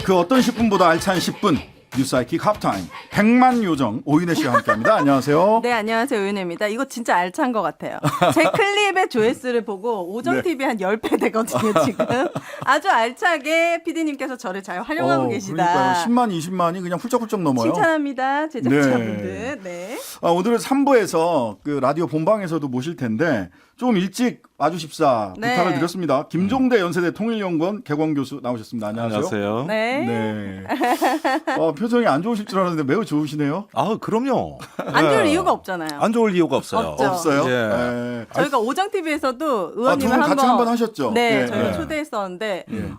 그 어떤 10분보다 알찬 10분 뉴스아이킥 하프타임 100만 요정 오윤혜 씨와 함께합니다. 안녕하세요. 네, 안녕하세요. 오윤혜입니다. 이거 진짜 알찬 것 같아요. 제 클립의 조회수를 보고 오정TV 한 10배 되거든요, 지금. 아주 알차게 PD님께서 저를 잘 활용하고 계시다. 그러니까요. 10만, 20만이 그냥 훌쩍훌쩍 넘어요. 칭찬합니다, 제작자분들. 네. 오늘은 3부에서 그 라디오 본방에서도 모실 텐데 좀 일찍 와주십사 부탁을 드렸습니다. 김종대 연세대 통일연구원 개광교수 나오셨습니다. 안녕하세요. 네. 표정이 안 좋으실 줄 알았는데 매우 좋으시네요. 아, 그럼요. 안 좋을 이유가 없잖아요. 안 좋을 이유가 없어요. 없죠. 없어요? 예. 네. 저희가 오정TV에서도 의원님을 두 분 같이 한번 하셨죠? 네, 예, 저희가 예. 초대했었는데 예.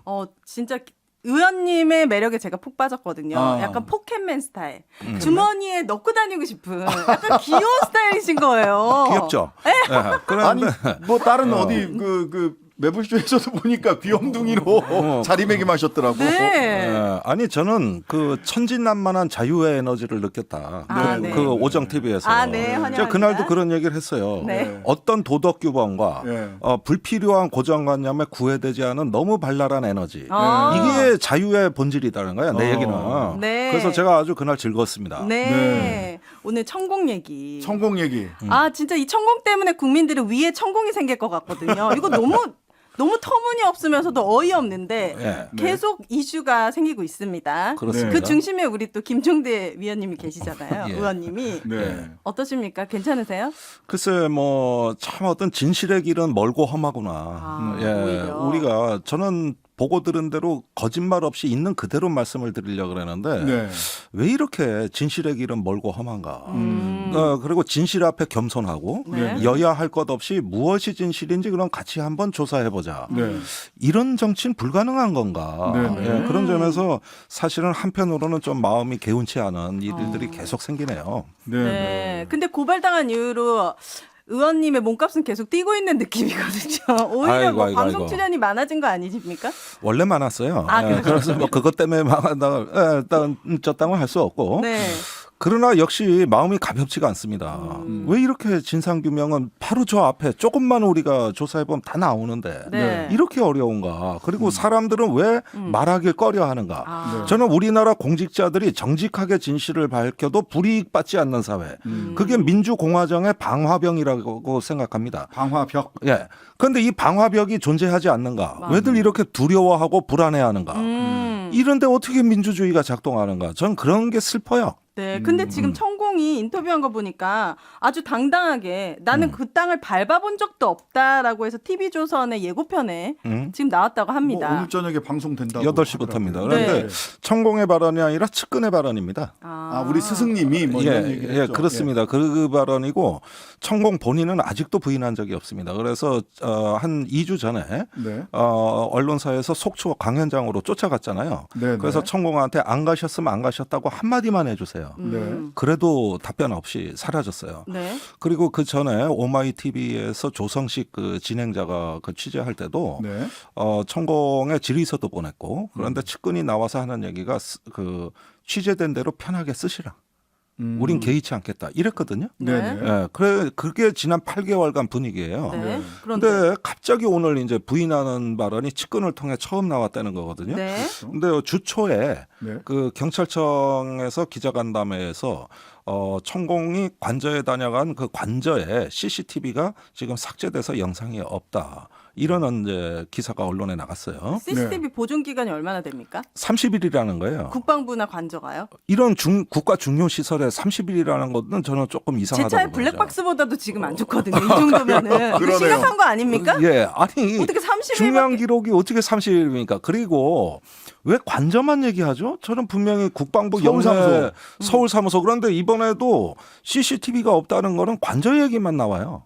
진짜 의원님의 매력에 제가 푹 빠졌거든요. 아. 약간 포켓맨 스타일. 주머니에 넣고 다니고 싶은 약간 귀여운 스타일이신 거예요. 귀엽죠? 네. 예. 아니 그런데 뭐 다른 어디 그 매불쇼에서도 보니까 귀염둥이로 자리매김하셨더라고. 네. 예. 아니 저는 그 천진난만한 자유의 에너지를 느꼈다. 아, 네. 그 오정TV에서. 아, 네. 환영합니다. 제가 그날도 그런 얘기를 했어요. 네. 어떤 도덕 규범과 네. 불필요한 고정관념에 구애되지 않은 너무 발랄한 에너지. 아. 이게 자유의 본질이라는 거야, 내 얘기는. 네. 그래서 제가 아주 그날 즐거웠습니다. 네. 네. 오늘 천공 얘기. 천공 얘기. 아, 진짜 이 천공 때문에 국민들은 위에 천공이 생길 것 같거든요. 이거 너무 터무니없으면서도 어이없는데 네. 계속 이슈가 생기고 있습니다. 그렇습니다. 그 중심에 우리 또 김종대 위원님이 계시잖아요. 예. 의원님이. 네. 어떠십니까? 괜찮으세요? 글쎄 뭐 참 어떤 진실의 길은 멀고 험하구나. 오히려. 우리가 저는 보고 들은 대로 거짓말 없이 있는 그대로 말씀을 드리려고 그러는데 네. 왜 이렇게 진실의 길은 멀고 험한가. 그리고 진실 앞에 겸손하고 네. 여야 할 것 없이 무엇이 진실인지 그럼 같이 한번 조사해보자. 네. 이런 정치는 불가능한 건가. 네, 네. 예, 그런 점에서 사실은 한편으로는 좀 마음이 개운치 않은 일들이 계속 생기네요. 네. 네. 네. 근데 고발당한 이후로 의원님의 몸값은 계속 뛰고 있는 느낌이거든요. 오히려 뭐 아이고, 방송 아이고. 출연이 많아진 거 아니십니까? 원래 많았어요. 아, 예, 그래서 뭐 그것 때문에 망한다, 일단 졌다고 할 수 없고. 네. 그러나 역시 마음이 가볍지가 않습니다. 왜 이렇게 진상규명은 바로 저 앞에 조금만 우리가 조사해보면 다 나오는데 네. 이렇게 어려운가. 그리고 사람들은 왜 말하길 꺼려하는가. 아. 저는 우리나라 공직자들이 정직하게 진실을 밝혀도 불이익받지 않는 사회. 그게 민주공화정의 방화병이라고 생각합니다. 방화벽. 예. 그런데 이 방화벽이 존재하지 않는가? 왜들 이렇게 두려워하고 불안해하는가? 이런데 어떻게 민주주의가 작동하는가? 전 그런 게 슬퍼요. 네, 근데 지금 천공이 인터뷰한 거 보니까 아주 당당하게 나는 그 땅을 밟아본 적도 없다라고 해서 TV조선의 예고편에 지금 나왔다고 뭐 합니다. 오늘 저녁에 방송된다고. 8시부터입니다. 하더라고요. 그런데 네. 천공의 발언이 아니라 측근의 발언입니다. 우리 스승님이 뭐 이런 얘기를 예, 했죠. 그렇습니다. 그 발언이고 천공 본인은 아직도 부인한 적이 없습니다. 그래서 한 2주 전에 네. 언론사에서 속초 강현장으로 쫓아갔잖아요. 네, 그래서 네. 천공한테 안 가셨으면 안 가셨다고 한마디만 해주세요. 네. 그래도 답변 없이 사라졌어요. 네. 그리고 그 전에 오마이TV에서 조성식 그 진행자가 그 취재할 때도 네. 천공의 질의서도 보냈고 그런데 측근이 나와서 하는 얘기가 그 취재된 대로 편하게 쓰시라. 우린 개의치 않겠다. 이랬거든요. 네. 네. 네. 예, 그게 지난 8개월간 분위기예요. 네. 그런데 근데 갑자기 오늘 이제 부인하는 발언이 측근을 통해 처음 나왔다는 거거든요. 네. 근데 주초에 네. 그 경찰청에서 기자간담회에서 천공이 관저에 다녀간 그 관저에 CCTV가 지금 삭제돼서 영상이 없다. 이런 이제 기사가 언론에 나갔어요. CCTV 보존 기간이 얼마나 됩니까? 30일이라는 거예요. 국방부나 관저가요? 이런 국가 중요 시설에 30일이라는 것은 저는 조금 제 이상하다고 차의 보죠. 블랙박스보다도 지금 안 좋거든요. 이 정도면은 그러네요. 심각한 거 아닙니까? 예, 아니 어떻게 30일 중요한 기록이 어떻게 30일입니까? 그리고 왜 관저만 얘기하죠? 저는 분명히 국방부 서울사무소. 영내 서울사무소 그런데 이번에도 CCTV가 없다는 거는 관저 얘기만 나와요.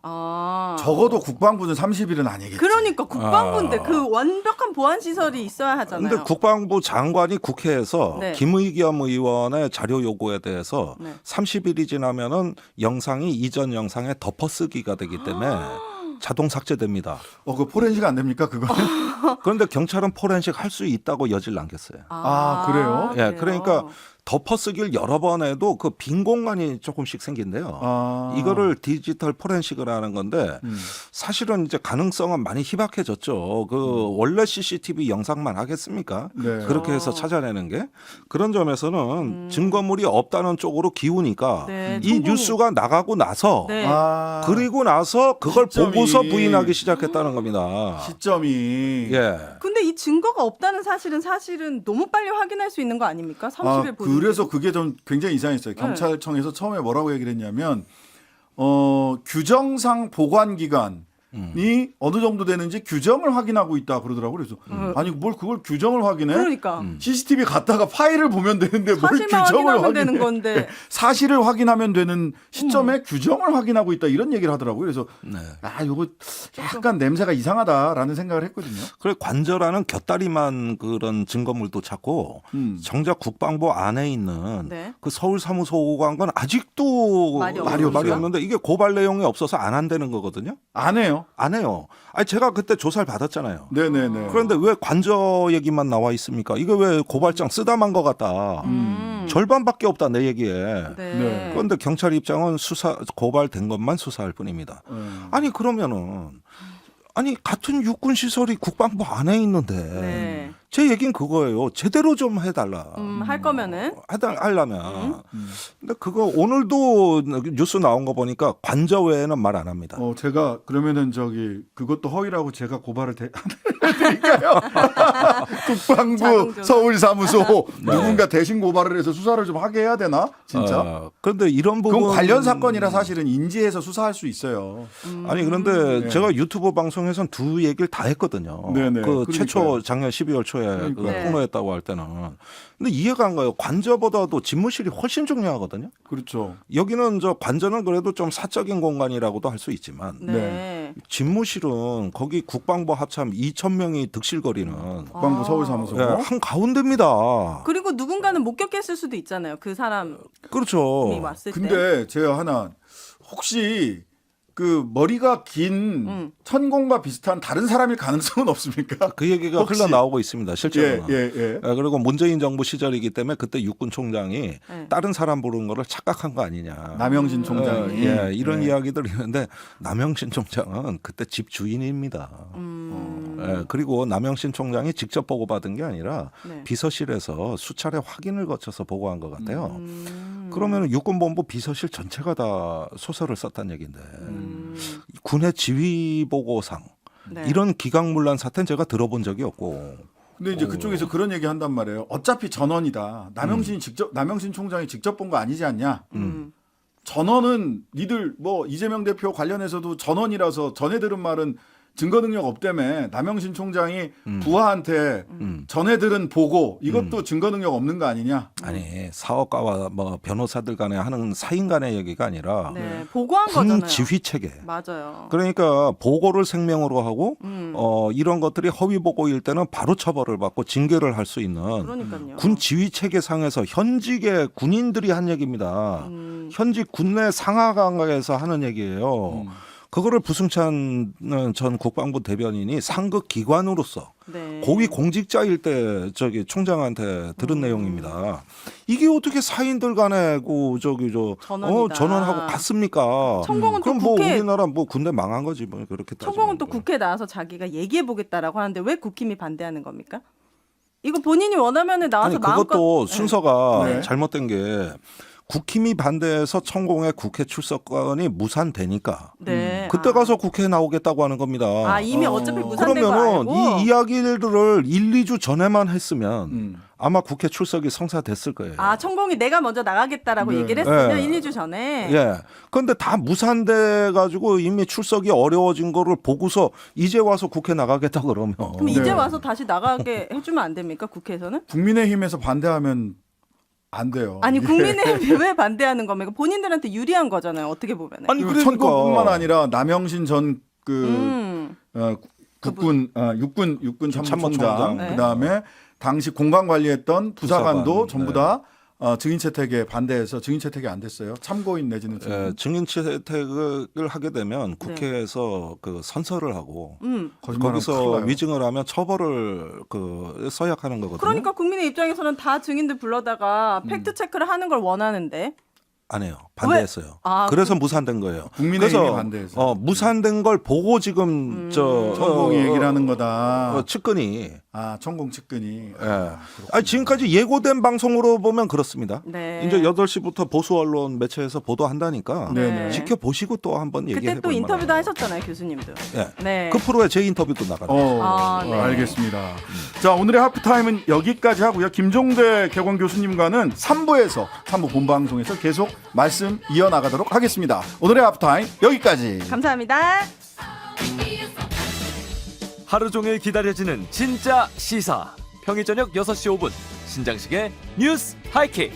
적어도 국방부는 30일은 아니겠지. 그러니까 국방부인데 그 완벽한 보안 시설이 있어야 하잖아요. 근데 국방부 장관이 국회에서 네. 김의겸 의원의 자료 요구에 대해서 네. 30일이 지나면은 영상이 이전 영상에 덮어쓰기가 되기 때문에 자동 삭제됩니다. 그 포렌식 안 됩니까 그거? 그런데 경찰은 포렌식 할 수 있다고 여지를 남겼어요. 그래요? 예, 그러니까 덮어쓰기를 여러 번 해도 그 빈 공간이 조금씩 생긴대요. 아. 이거를 디지털 포렌식을 하는 건데 사실은 이제 가능성은 많이 희박해졌죠. 그 원래 CCTV 영상만 하겠습니까? 네. 그렇게 해서 찾아내는 게 그런 점에서는 증거물이 없다는 쪽으로 기우니까 네, 이 성공이- 뉴스가 나가고 나서 네. 아. 그리고 나서 그걸 시점이- 보고서 부인하기 시작했다는 겁니다. 시점이. 예. 근데 이 증거가 없다는 사실은 너무 빨리 확인할 수 있는 거 아닙니까? 30일 보는. 그래서 그게 좀 굉장히 이상했어요. 경찰청에서 처음에 뭐라고 얘기를 했냐면 규정상 보관 기간이 어느 정도 되는지 규정을 확인하고 있다 그러더라고요. 그래서 아니 뭘 그걸 규정을 확인해? 그러니까 CCTV 갔다가 파일을 보면 되는데 뭘 사실만 규정을 확인하면 확인해? 되는 건데. 사실을 확인하면 되는 시점에 규정을 확인하고 있다 이런 얘기를 하더라고요. 그래서 네. 이거 약간 냄새가 이상하다라는 생각을 했거든요. 그래 관저라는 곁다리만 그런 증거물도 찾고 정작 국방부 안에 있는 네. 그 서울 사무소 간 건 아직도 말이 말이 없어요? 없는데 이게 고발 내용이 없어서 안 한다는 거거든요. 안 해요. 안 해요. 아니 제가 그때 조사를 받았잖아요. 네네네. 그런데 왜 관저 얘기만 나와 있습니까? 이게 왜 고발장 쓰다만 것 같다. 절반밖에 없다 내 얘기에. 네. 그런데 경찰 입장은 수사 고발된 것만 수사할 뿐입니다. 아니 그러면은 아니 같은 육군 시설이 국방부 안에 있는데 네. 제 얘기는 그거예요. 제대로 좀 해달라. 할 거면은 하려면. 근데 그거 오늘도 뉴스 나온 거 보니까 관저 외에는 말 안 합니다. 제가 그러면은 그것도 허위라고 제가 고발을 해드릴까요? 국방부 자동조사. 서울사무소 누군가 대신 고발을 해서 수사를 좀 하게 해야 되나? 진짜? 그런데 이런 부분 그건 관련 사건이라 사실은 인지해서 수사할 수 있어요. 아니 그런데 네. 제가 유튜브 방송에선 두 얘기를 다 했거든요. 네네. 그 그러니까요. 최초 작년 12월 초에 그 그러니까요. 폭로했다고 할 때는. 근데 이해가 안 가요. 관저보다도 집무실이 훨씬 중요하거든요. 그렇죠. 여기는 관저는 그래도 좀 사적인 공간이라고도 할 수 있지만 네. 집무실은 거기 국방부 합참 2,000명이 득실거리는 국방부 서울사무소. 예, 한 가운데입니다. 그리고 누군가는 목격했을 수도 있잖아요. 그 사람이 그렇죠. 왔을 때. 근데 제가 하나 혹시 그 머리가 긴 천공과 비슷한 다른 사람일 가능성은 없습니까? 그 얘기가 혹시- 흘러나오고 있습니다. 실제로는. 예. 그리고 문재인 정부 시절이기 때문에 그때 육군 총장이 네. 다른 사람 부른 거를 착각한 거 아니냐. 남영신 총장이 이런 이야기들이 있는데 남영신 총장은 그때 집 주인입니다. 그리고 남영신 총장이 직접 보고받은 게 아니라 네. 비서실에서 수차례 확인을 거쳐서 보고한 것 같아요. 그러면 육군본부 비서실 전체가 다 소설을 썼다는 얘기인데 군의 지휘 보고상 네. 이런 기강문란 사태는 제가 들어본 적이 없고. 근데 이제 그쪽에서 그런 얘기 한단 말이에요. 어차피 전원이다. 남영신 총장이 직접 본 거 아니지 않냐? 전원은 니들 이재명 대표 관련해서도 전원이라서 전에 들은 말은 증거 능력 없다며 남영신 총장이 부하한테 전해들은 보고 이것도 증거 능력 없는 거 아니냐? 아니 사업가와 변호사들 간에 하는 사인 간의 얘기가 아니라 네. 보고한 군 거잖아요. 지휘 체계. 맞아요. 그러니까 보고를 생명으로 하고 이런 것들이 허위 보고일 때는 바로 처벌을 받고 징계를 할 수 있는 그러니까요. 군 지휘 체계상에서 현직의 군인들이 한 얘기입니다. 현직 군내 상하관에서 하는 얘기예요. 그거를 부승찬 전 국방부 대변인이 상급 기관으로서 네. 고위 공직자일 때 총장한테 들은 내용입니다. 이게 어떻게 사인들 간에 전원이다. 전원하고 같습니까? 천공은 또 그럼 국회 우리나라 군대 망한 거지 그렇게 따지면. 천공은 또 국회에 나와서 자기가 얘기해 보겠다라고 하는데 왜 국힘이 반대하는 겁니까? 이거 본인이 원하면은 나와서 아니 마음껏 그것도 순서가 네. 잘못된 게 국힘이 반대해서 천공의 국회 출석권이 무산되니까 네. 그때 가서 국회에 나오겠다고 하는 겁니다. 이미 어차피 무산된 거 그러면은 알고 이 이야기들을 1, 2주 전에만 했으면 아마 국회 출석이 성사됐을 거예요. 천공이 내가 먼저 나가겠다라고 네. 얘기를 했으면 네. 1, 2주 전에 예. 그런데 다 무산돼 가지고 이미 출석이 어려워진 거를 보고서 이제 와서 국회 나가겠다 그러면 그럼 이제 와서 다시 나가게 해주면 안 됩니까? 국회에서는? 국민의힘에서 반대하면 안 돼요. 아니 국민의힘이 왜 반대하는 겁니까? 본인들한테 유리한 거잖아요. 어떻게 보면. 아니 그리고 그러니까 천공뿐만 아니라 남영신 전 육군 참모총장 참모총장. 네. 그다음에 당시 공간 관리했던 부사관도 부사관, 전부 네. 다 증인 채택에 반대해서 증인 채택이 안 됐어요. 참고인 내지는 증인. 예, 증인 채택을 하게 되면 국회에서 그 선서를 하고 거짓말하면 거기서 큰일 나요. 위증을 하면 처벌을 그 서약하는 거거든요. 그러니까 국민의 입장에서는 다 증인들 불러다가 팩트 체크를 하는 걸 원하는데 안 해요. 반대했어요. 아, 그래서 무산된 거예요. 국민의힘이 그래서 반대해서. 무산된 걸 보고 지금 천공이 얘기를 하는 거다. 측근이 천공 측근이. 아니, 지금까지 예고된 방송으로 보면 그렇습니다. 네. 이제 8시부터 보수 언론 매체에서 보도한다니까 네네. 지켜보시고 또 한번 얘기해 그때 볼 또 인터뷰도 만합니다. 하셨잖아요, 교수님도. 예. 네. 그 프로에 제 인터뷰도 나가요. 네. 알겠습니다. 자, 오늘의 하프타임은 여기까지 하고요. 김종대 개공 교수님과는 3부 본방송에서 계속 말씀 이어나가도록 하겠습니다. 오늘의 하프타임 여기까지. 감사합니다. 하루 종일 기다려지는 진짜 시사. 평일 저녁 6시 5분 신장식의 뉴스 하이킥.